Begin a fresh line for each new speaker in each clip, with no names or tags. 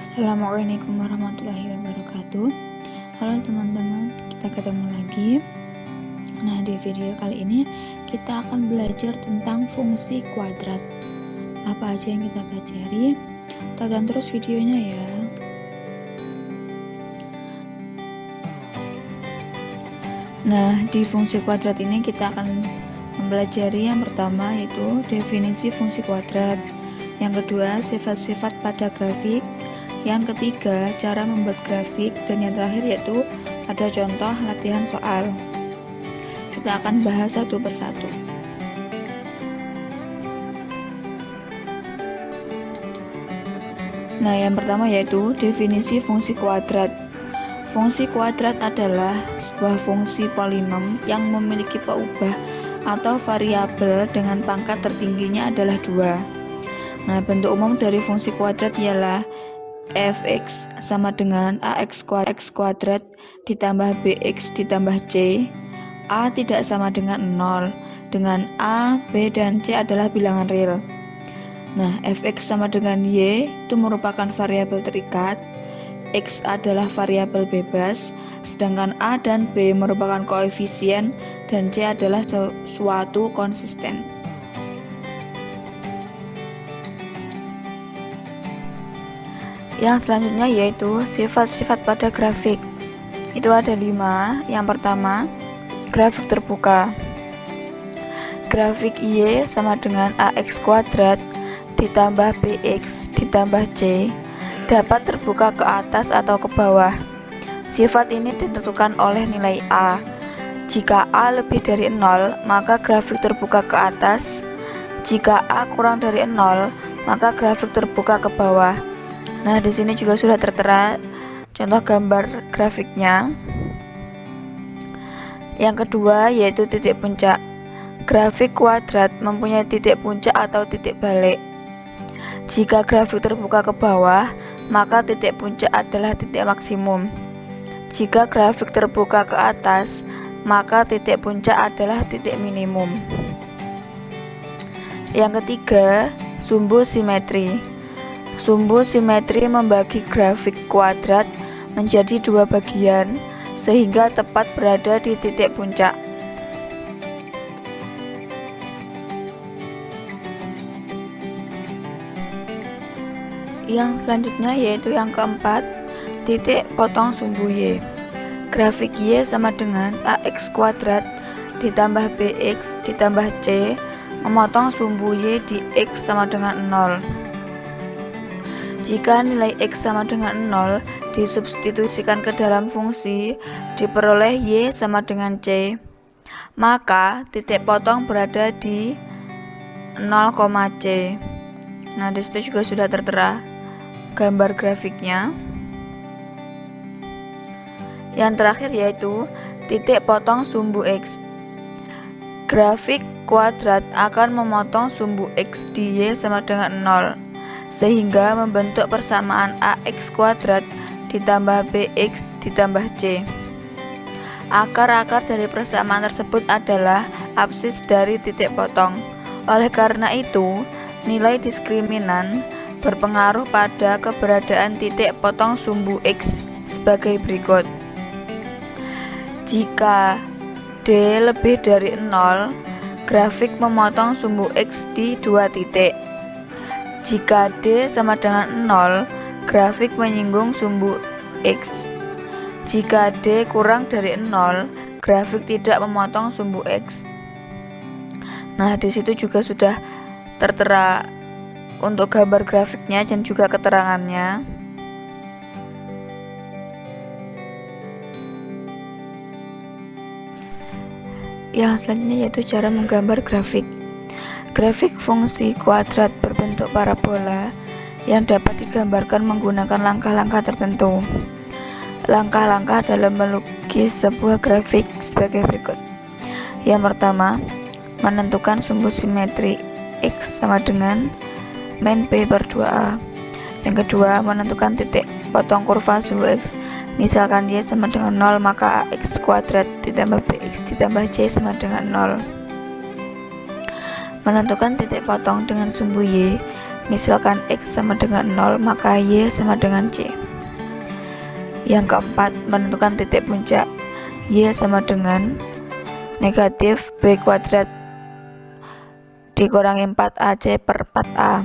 Assalamualaikum warahmatullahi wabarakatuh. Halo teman-teman, kita ketemu lagi. Nah, di video kali ini kita akan belajar tentang fungsi kuadrat. Apa aja yang kita pelajari? Tonton terus videonya ya. Nah, di fungsi kuadrat ini kita akan mempelajari yang pertama yaitu definisi fungsi kuadrat, yang kedua sifat-sifat pada grafik, yang ketiga cara membuat grafik, dan yang terakhir yaitu ada contoh latihan soal. Kita akan bahas satu persatu. Nah, yang pertama yaitu definisi fungsi kuadrat. Fungsi kuadrat adalah sebuah fungsi polinom yang memiliki peubah atau variabel dengan pangkat tertingginya adalah 2. Nah, bentuk umum dari fungsi kuadrat ialah fx sama dengan ax kuadrat ditambah bx ditambah c. A tidak sama dengan 0, dengan a, b, dan c adalah bilangan real. Nah, fx sama dengan y itu merupakan variabel terikat, x adalah variabel bebas, sedangkan a dan b merupakan koefisien, dan c adalah suatu konsisten. Yang selanjutnya yaitu sifat-sifat pada grafik. Itu ada 5. Yang pertama, grafik terbuka. Grafik Y sama dengan AX kuadrat ditambah BX ditambah C dapat terbuka ke atas atau ke bawah. Sifat ini ditentukan oleh nilai A. Jika A lebih dari 0, maka grafik terbuka ke atas. Jika A kurang dari 0, maka grafik terbuka ke bawah. Nah, di sini juga sudah tertera contoh gambar grafiknya. Yang kedua yaitu titik puncak. Grafik kuadrat mempunyai titik puncak atau titik balik. Jika grafik terbuka ke bawah, maka titik puncak adalah titik maksimum. Jika grafik terbuka ke atas, maka titik puncak adalah titik minimum. Yang ketiga, sumbu simetri. Sumbu simetri membagi grafik kuadrat menjadi 2 bagian sehingga tepat berada di titik puncak. Yang selanjutnya yaitu yang keempat, titik potong sumbu Y. Grafik Y sama dengan AX kuadrat ditambah BX ditambah C memotong sumbu Y di X sama dengan 0. Jika nilai X sama dengan 0 disubstitusikan ke dalam fungsi, diperoleh Y sama dengan C, maka titik potong berada di 0, C. Nah, disitu juga sudah tertera gambar grafiknya. Yang terakhir yaitu titik potong sumbu X. Grafik kuadrat akan memotong sumbu X di Y sama dengan 0, sehingga membentuk persamaan AX kuadrat ditambah BX ditambah C. Akar-akar dari persamaan tersebut adalah absis dari titik potong. Oleh karena itu, nilai diskriminan berpengaruh pada keberadaan titik potong sumbu X sebagai berikut. Jika D lebih dari 0, grafik memotong sumbu X di 2 titik. Jika D sama dengan 0, grafik menyinggung sumbu X. Jika D kurang dari 0, grafik tidak memotong sumbu X. Nah, di situ juga sudah tertera untuk gambar grafiknya dan juga keterangannya. Yang selanjutnya yaitu cara menggambar grafik. Grafik fungsi kuadrat berbentuk parabola yang dapat digambarkan menggunakan langkah-langkah tertentu. Langkah-langkah dalam melukis sebuah grafik sebagai berikut. Yang pertama, menentukan sumbu simetri X sama dengan min P per 2A. Yang kedua, menentukan titik potong kurva sumbu X. Misalkan Y sama dengan 0, maka AX kuadrat ditambah BX ditambah C sama dengan 0. Menentukan titik potong dengan sumbu Y. Misalkan X sama dengan 0, maka Y sama dengan C. Yang keempat, menentukan titik puncak. Y sama dengan negatif B kuadrat dikurangi 4AC per 4A.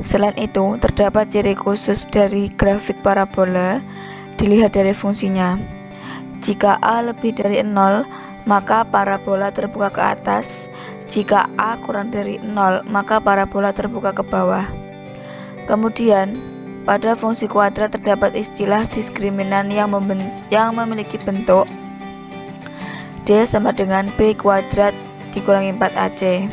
Selain itu, terdapat ciri khusus dari grafik parabola dilihat dari fungsinya. Jika A lebih dari 0, maka parabola terbuka ke atas. Jika A kurang dari 0, maka parabola terbuka ke bawah. Kemudian, pada fungsi kuadrat terdapat istilah diskriminan yang memiliki bentuk D sama dengan B kuadrat dikurangi 4AC.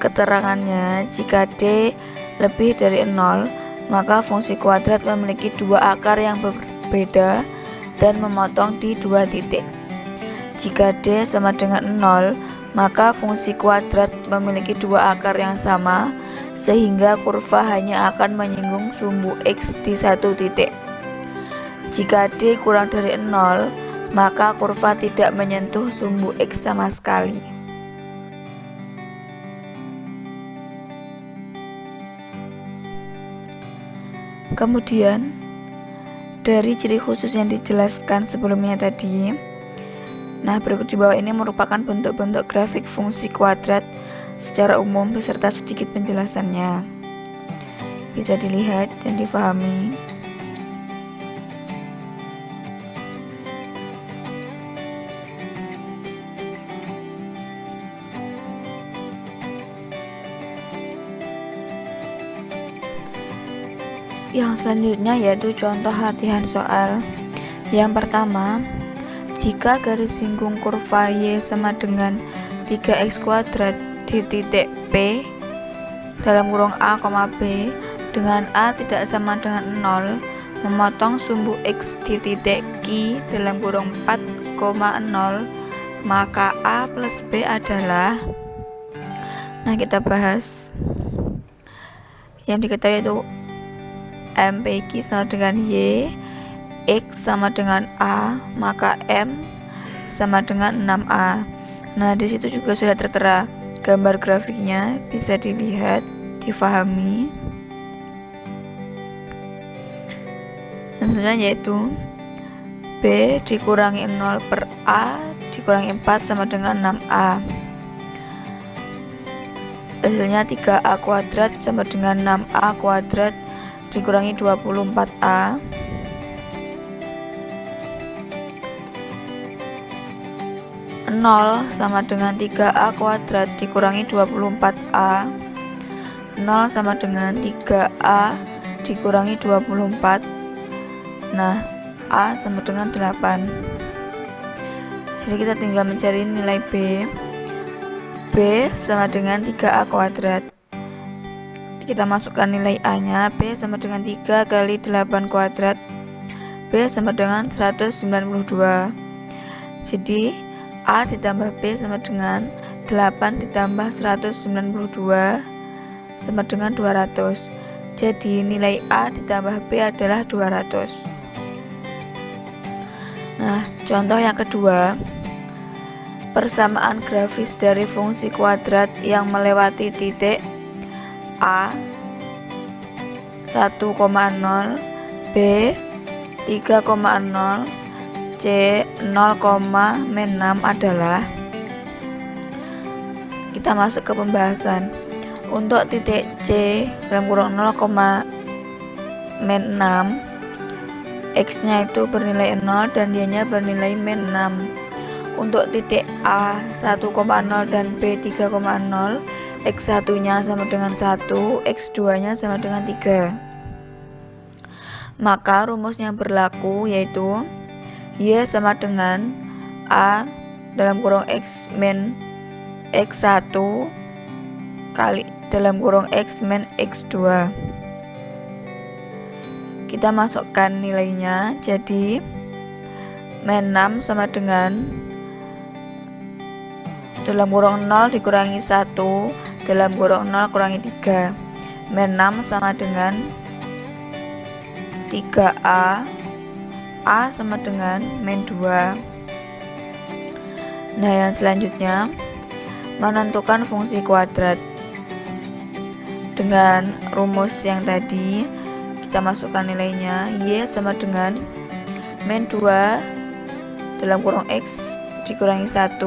Keterangannya, jika D lebih dari 0, maka fungsi kuadrat memiliki dua akar yang berbeda dan memotong di dua titik. Jika D sama dengan 0, maka fungsi kuadrat memiliki dua akar yang sama, sehingga kurva hanya akan menyinggung sumbu X di satu titik. Jika D kurang dari 0, maka kurva tidak menyentuh sumbu X sama sekali. Kemudian, dari ciri khusus yang dijelaskan sebelumnya tadi, nah berikut di bawah ini merupakan bentuk-bentuk grafik fungsi kuadrat secara umum beserta sedikit penjelasannya. Bisa dilihat dan dipahami. Yang selanjutnya yaitu contoh latihan soal. Yang pertama, jika garis singgung kurva Y sama dengan 3x kuadrat di titik P dalam kurung A, B dengan A tidak sama dengan 0, memotong sumbu X di titik Q dalam kurung 4,0, maka A plus B adalah, nah kita bahas. Yang diketahui itu MPQ sama dengan Y, X sama dengan A, maka M sama dengan 6A. Nah, di situ juga sudah tertera gambar grafiknya, bisa dilihat, difahami. Dan selanjutnya yaitu B dikurangi 0 per A dikurangi 4 sama dengan 6A. Hasilnya 3A kuadrat sama dengan 6A kuadrat dikurangi 24A. Nol sama dengan 3A kuadrat dikurangi 24A. 0 sama dengan 3A dikurangi 24. Nah, A sama dengan 8. Jadi kita tinggal mencari nilai B. B sama dengan 3A kuadrat. Kita masukkan nilai A nya. B sama dengan 3 kali 8 kuadrat. B sama dengan 192. Jadi A ditambah B sama dengan 8 ditambah 192 sama dengan 200. Jadi nilai A ditambah B adalah 200. Nah, contoh yang kedua, persamaan grafis dari fungsi kuadrat yang melewati titik A 1,0, B 3,0, C 0,6 adalah, kita masuk ke pembahasan. Untuk titik C dalam kurung 0,6, X nya itu bernilai 0 dan Y nya bernilai min 6. Untuk titik A 1,0 dan B 3,0, X1 nya sama dengan 1, X2 nya sama dengan 3. Maka rumus yang berlaku yaitu Y sama dengan A dalam kurung X min X1 kali dalam kurung X min X2. Kita masukkan nilainya, jadi min 6 sama dengan dalam kurung 0 dikurangi 1 dalam kurung 0 kurangi 3. Min 6 sama dengan 3A. A sama dengan min 2. Nah, yang selanjutnya menentukan fungsi kuadrat. Dengan rumus yang tadi kita masukkan nilainya. Y sama dengan min 2 dalam kurung X dikurangi 1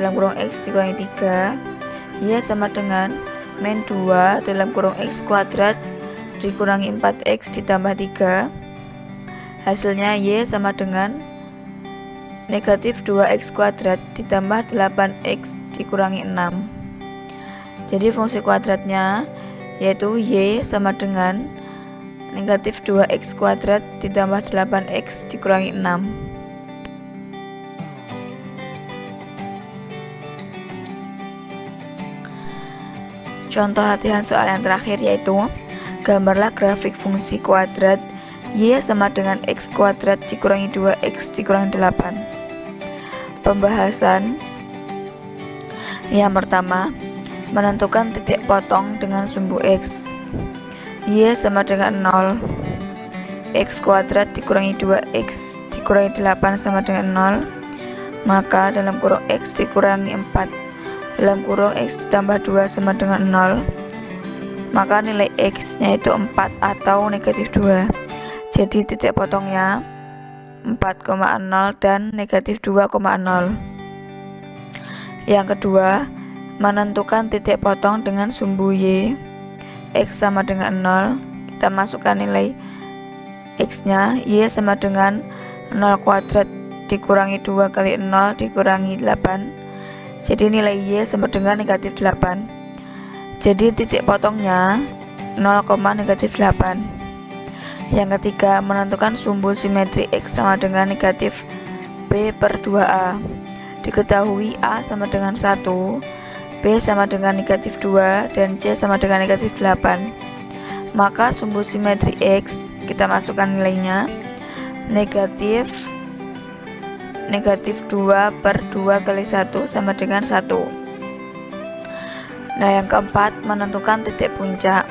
dalam kurung X dikurangi 3. Y sama dengan min 2 dalam kurung X kuadrat dikurangi 4X ditambah 3. Hasilnya Y sama dengan negatif 2X kuadrat ditambah 8X dikurangi 6. Jadi fungsi kuadratnya yaitu Y sama dengan negatif 2X kuadrat ditambah 8X dikurangi 6. Contoh latihan soal yang terakhir yaitu gambarlah grafik fungsi kuadrat Y sama dengan X kuadrat dikurangi 2X dikurangi 8. Pembahasan yang pertama, menentukan titik potong dengan sumbu X. Y sama dengan 0. X kuadrat dikurangi 2X dikurangi 8 sama dengan 0. Maka dalam kurung X dikurangi 4 dalam kurung X ditambah 2 sama dengan 0. Maka nilai X nya itu 4 atau negatif 2. Jadi titik potongnya 4,0 dan negatif 2,0. Yang kedua, menentukan titik potong dengan sumbu Y. X sama dengan 0. Kita masukkan nilai X nya. Y sama dengan 0 kuadrat dikurangi 2 kali 0 dikurangi 8. Jadi nilai Y sama dengan negatif 8. Jadi titik potongnya 0, negatif 8. Yang ketiga, menentukan sumbu simetri X sama dengan negatif B per 2A. Diketahui A sama dengan 1, B sama dengan negatif 2, dan C sama dengan negatif 8. Maka sumbu simetri X, kita masukkan nilainya, negatif 2 per 2 kali 1 sama dengan 1. Nah, yang keempat, menentukan titik puncak.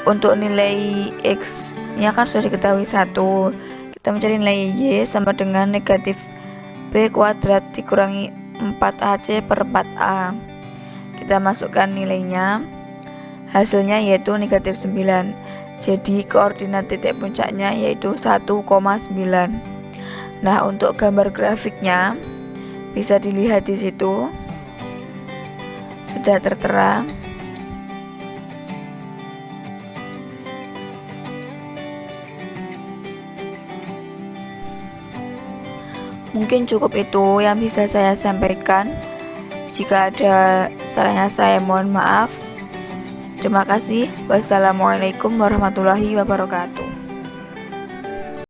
Untuk nilai X nya kan sudah diketahui 1. Kita mencari nilai Y sama dengan negatif B kuadrat dikurangi 4AC per 4A. Kita masukkan nilainya. Hasilnya yaitu negatif 9. Jadi koordinat titik puncaknya yaitu 1,9. Nah, untuk gambar grafiknya bisa dilihat di situ. Sudah tertera. Mungkin cukup itu yang bisa saya sampaikan. Jika ada salahnya saya mohon maaf. Terima kasih. Wassalamualaikum warahmatullahi wabarakatuh.